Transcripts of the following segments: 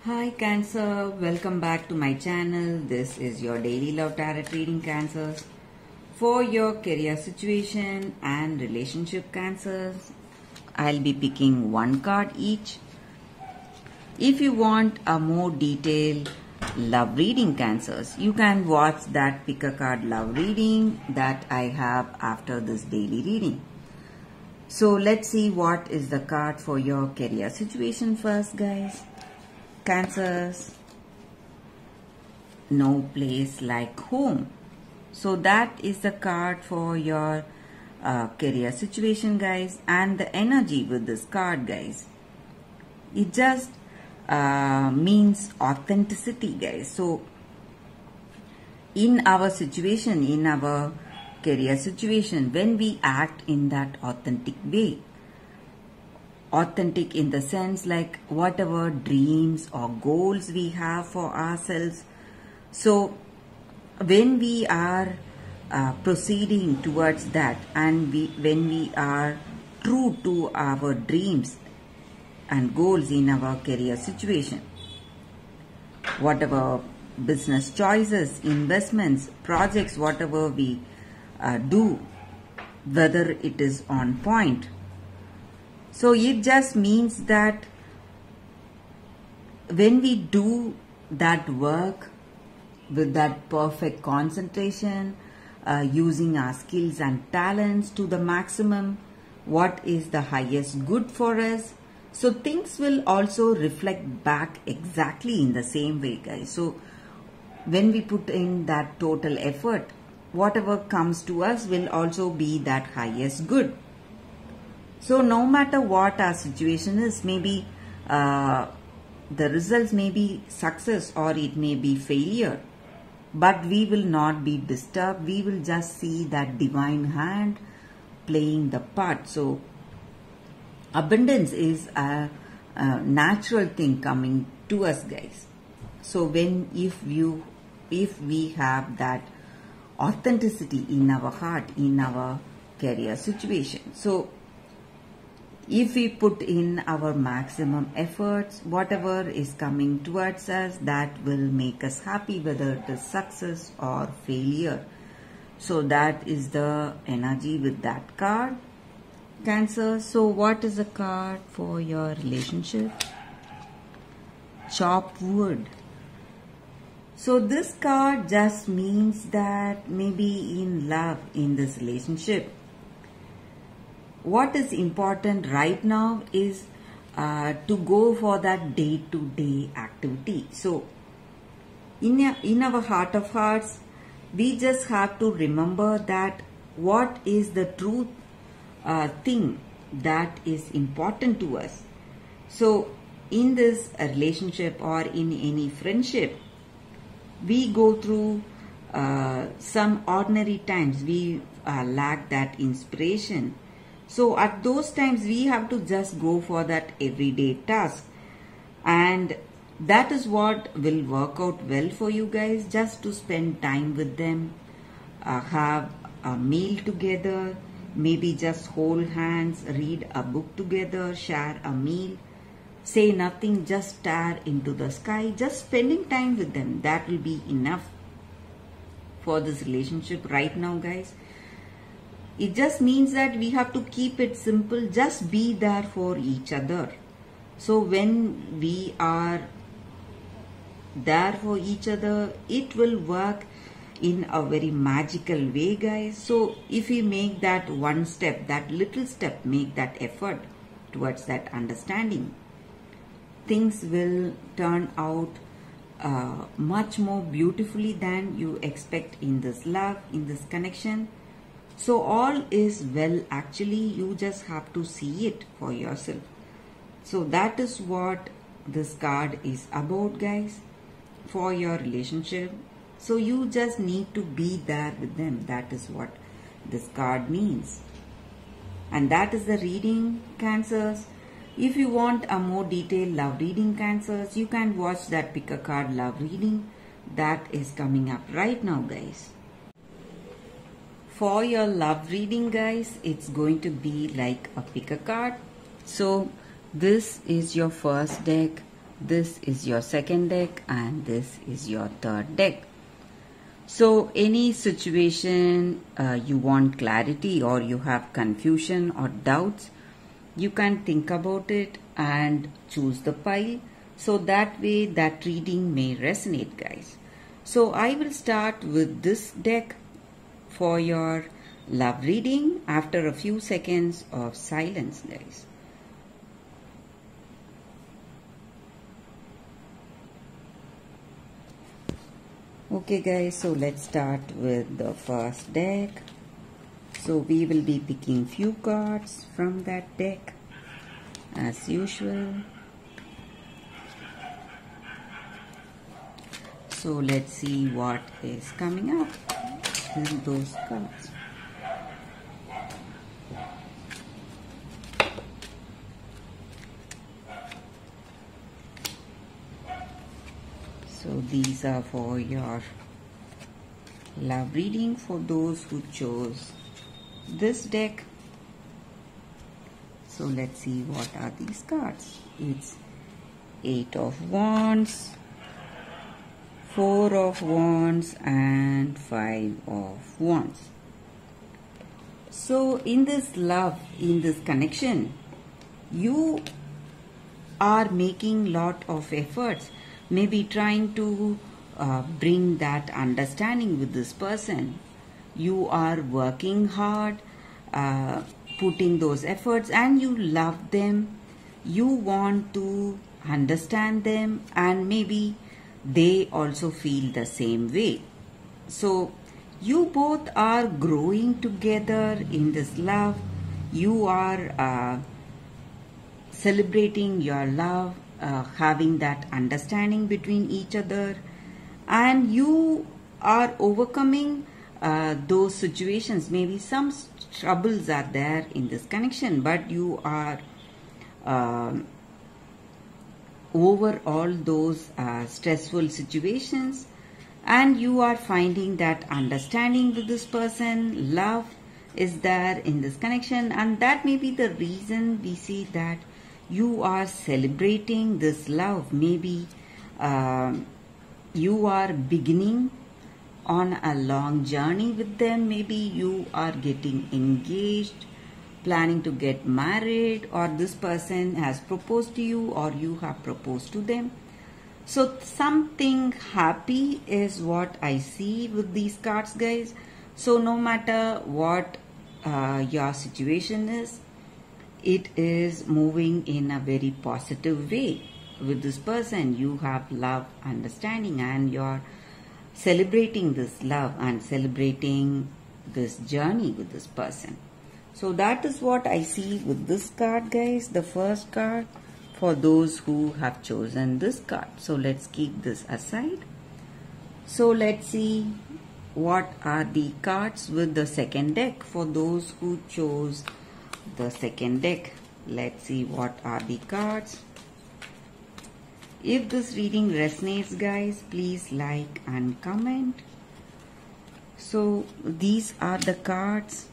Hi Cancer, welcome back to my channel. This is your daily love tarot reading, Cancers. For your career situation and relationship, Cancers, I'll be picking one card each. If you want a more detailed love reading, Cancers, you can watch that pick a card love reading that I have after this daily reading. So let's see what is the card for your career situation first, guys. Cancers, no place like home. So that is the card for your career situation, guys, and the energy with this card, guys. It just means authenticity, guys. So in our situation, in our career situation, when we act in that authentic way, authentic in the sense like whatever dreams or goals we have for ourselves. So when we are proceeding towards that, and when we are true to our dreams and goals in our career situation, whatever business choices, investments, projects, whatever we do, whether it is on point. So it just means that when we do that work with that perfect concentration, using our skills and talents to the maximum, what is the highest good for us, so things will also reflect back exactly in the same way, guys. So when we put in that total effort, whatever comes to us will also be that highest good. So no matter what our situation is, maybe the results may be success or it may be failure, but we will not be disturbed. We will just see that divine hand playing the part. So abundance is a natural thing coming to us, guys. So if we have that authenticity in our heart, in our career situation, so if we put in our maximum efforts, whatever is coming towards us, that will make us happy, whether it is success or failure. So that is the energy with that card, Cancer. So what is the card for your relationship? Chop wood. So this card just means that maybe in love, in this relationship, what is important right now is to go for that day-to-day activity. So in our heart of hearts, we just have to remember that what is the true thing that is important to us. So in this relationship or in any friendship, we go through some ordinary times. We lack that inspiration. So at those times we have to just go for that everyday task, and that is what will work out well for you guys, just to spend time with them, have a meal together, maybe just hold hands, read a book together, share a meal, say nothing, just stare into the sky, just spending time with them. That will be enough for this relationship right now, guys. It just means that we have to keep it simple, just be there for each other. So when we are there for each other, it will work in a very magical way, guys. So if we make that one step, that little step, make that effort towards that understanding, things will turn out much more beautifully than you expect in this love, in this connection. So all is well, actually. You just have to see it for yourself. So that is what this card is about, guys, for your relationship. So you just need to be there with them. That is what this card means. And that is the reading, Cancers. If you want a more detailed love reading, Cancers, you can watch that pick a card love reading that is coming up right now, guys. For your love reading, guys, it's going to be like a pick a card. So this is your first deck, this is your second deck, and this is your third deck. So any situation you want clarity or you have confusion or doubts, you can think about it and choose the pile. So that way that reading may resonate, guys. So I will start with this deck for your love reading after a few seconds of silence, guys. Okay guys, so let's start with the first deck. So we will be picking few cards from that deck as usual. So let's see what is coming up in those cards. So these are for your love reading for those who chose this deck. So let's see what are these cards. It's 8 of Wands, 4 of Wands and 5 of Wands. So in this love, in this connection, you are making lot of efforts, maybe trying to bring that understanding with this person. You are working hard, putting those efforts, and you love them. You want to understand them, and maybe they also feel the same way. So you both are growing together in this love. You are celebrating your love, having that understanding between each other, and you are overcoming those situations. Maybe some troubles are there in this connection, but you are over all those stressful situations, and you are finding that understanding with this person. Love is there in this connection, and that may be the reason we see that you are celebrating this love. Maybe you are beginning on a long journey with them. Maybe you are getting engaged, planning to get married, or this person has proposed to you or you have proposed to them. So something happy is what I see with these cards, guys. So no matter what your situation is, it is moving in a very positive way with this person. You have love, understanding, and you're celebrating this love and celebrating this journey with this person. So that is what I see with this card, guys. The first card for those who have chosen this card. So let's keep this aside. So let's see what are the cards with the second deck for those who chose the second deck. Let's see what are the cards. If this reading resonates, guys, please like and comment. So these are the cards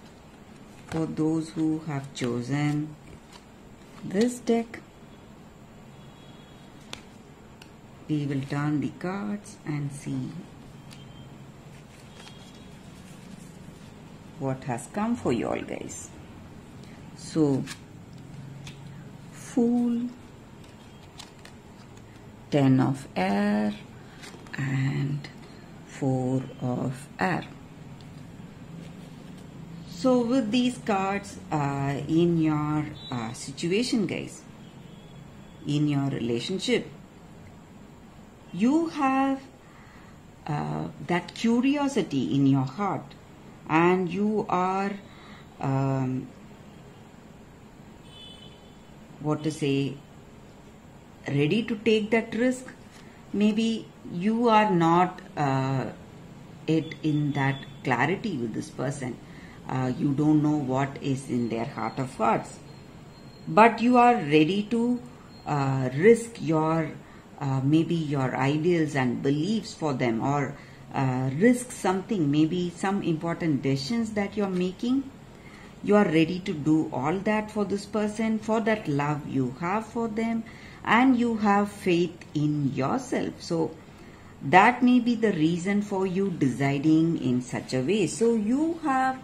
for those who have chosen this deck. We will turn the cards and see what has come for you all, guys. So Fool, 10 of Air and 4 of Air. So with these cards in your situation, guys, in your relationship, you have that curiosity in your heart, and you are ready to take that risk. Maybe you are not in that clarity with this person. You don't know what is in their heart of hearts, but you are ready to risk your maybe your ideals and beliefs for them, or risk something, maybe some important decisions that you're making. You are ready to do all that for this person, for that love you have for them, and you have faith in yourself. So that may be the reason for you deciding in such a way. So you have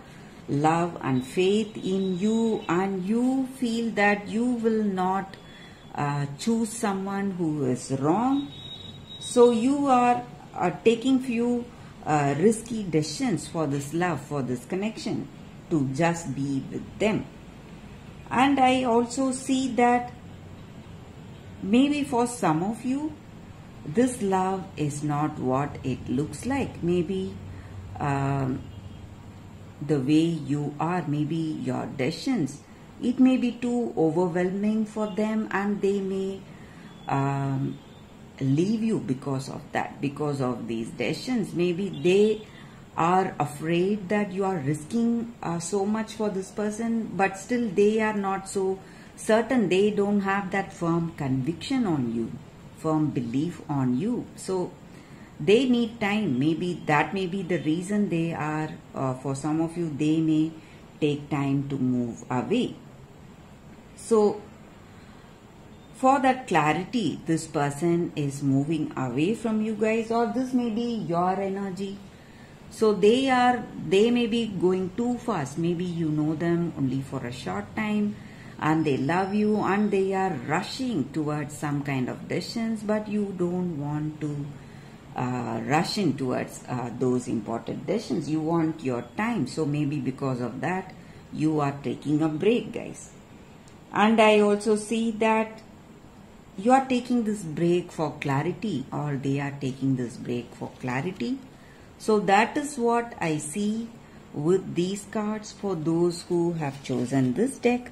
love and faith in you, and you feel that you will not choose someone who is wrong. So you are taking few risky decisions for this love, for this connection, to just be with them. And I also see that maybe for some of you, this love is not what it looks like. Maybe the way you are, maybe your decisions, it may be too overwhelming for them, and they may leave you because of that, because of these decisions. Maybe they are afraid that you are risking so much for this person, but still they are not so certain. They don't have that firm conviction on you, firm belief on you. So they need time. Maybe that may be the reason they are, for some of you, they may take time to move away. So for that clarity, this person is moving away from you guys, or this may be your energy. So they may be going too fast. Maybe you know them only for a short time, and they love you, and they are rushing towards some kind of decisions, but you don't want to rush in towards those important decisions. You want your time. So maybe because of that, you are taking a break, guys. And I also see that you are taking this break for clarity, or they are taking this break for clarity. So that is what I see with these cards for those who have chosen this deck.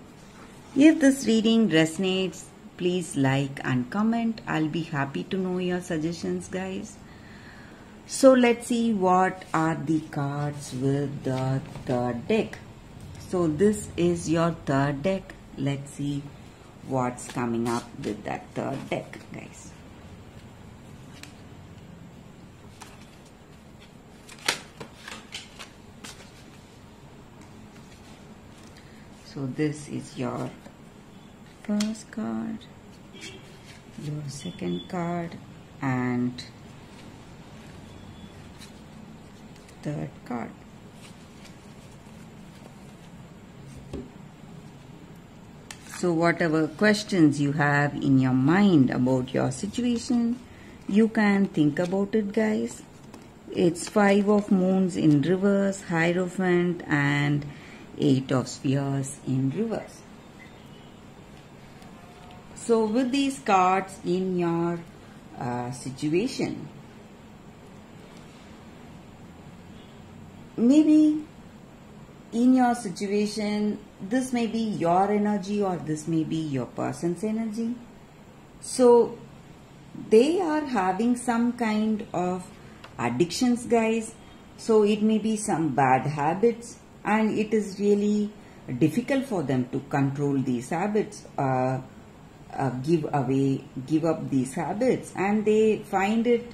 If this reading resonates, please like and comment. I'll be happy to know your suggestions, guys. So let's see what are the cards with the third deck. So this is your third deck. Let's see what's coming up with that third deck, guys. So this is your first card, your second card, and third card. So whatever questions you have in your mind about your situation, you can think about it, guys. It's 5 of Moons in reverse, Hierophant, and 8 of Spheres in reverse. So with these cards in your situation, maybe in your situation, this may be your energy, or this may be your person's energy. So they are having some kind of addictions, guys. So it may be some bad habits, and it is really difficult for them to control these habits, give up these habits, and they find it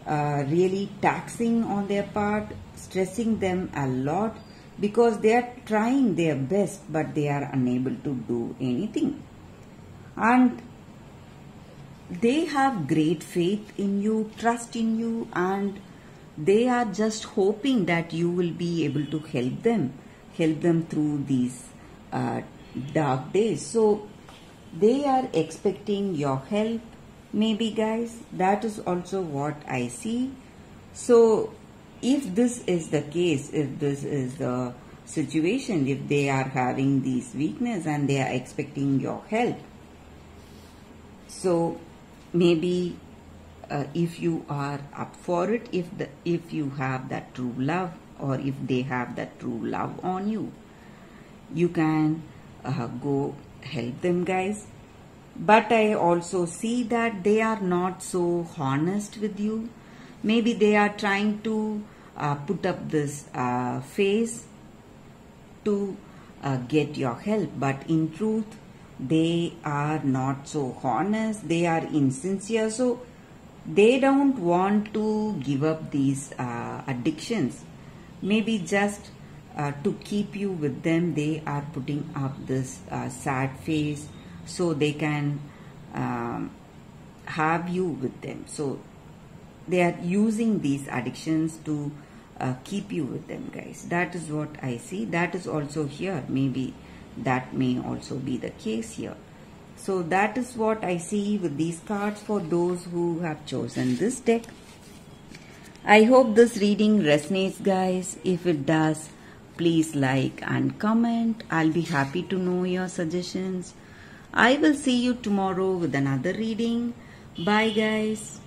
really taxing on their part, stressing them a lot, because they are trying their best, but they are unable to do anything. And they have great faith in you, trust in you, and they are just hoping that you will be able to help them through these dark days. So they are expecting your help, maybe, guys. That is also what I see. So if this is the case, if this is the situation, if they are having these weakness and they are expecting your help, so maybe if you are up for it, if you have that true love, or if they have that true love on you, you can go help them, guys. But I also see that they are not so honest with you. Maybe they are trying to put up this face to get your help, but in truth they are not so honest, they are insincere. So they don't want to give up these addictions. Maybe just to keep you with them, they are putting up this sad face, so they can have you with them. So they are using these addictions to keep you with them, guys. That is what I see. That is also here. Maybe that may also be the case here. So that is what I see with these cards for those who have chosen this deck. I hope this reading resonates, guys. If it does, please like and comment. I'll be happy to know your suggestions. I will see you tomorrow with another reading. Bye, guys.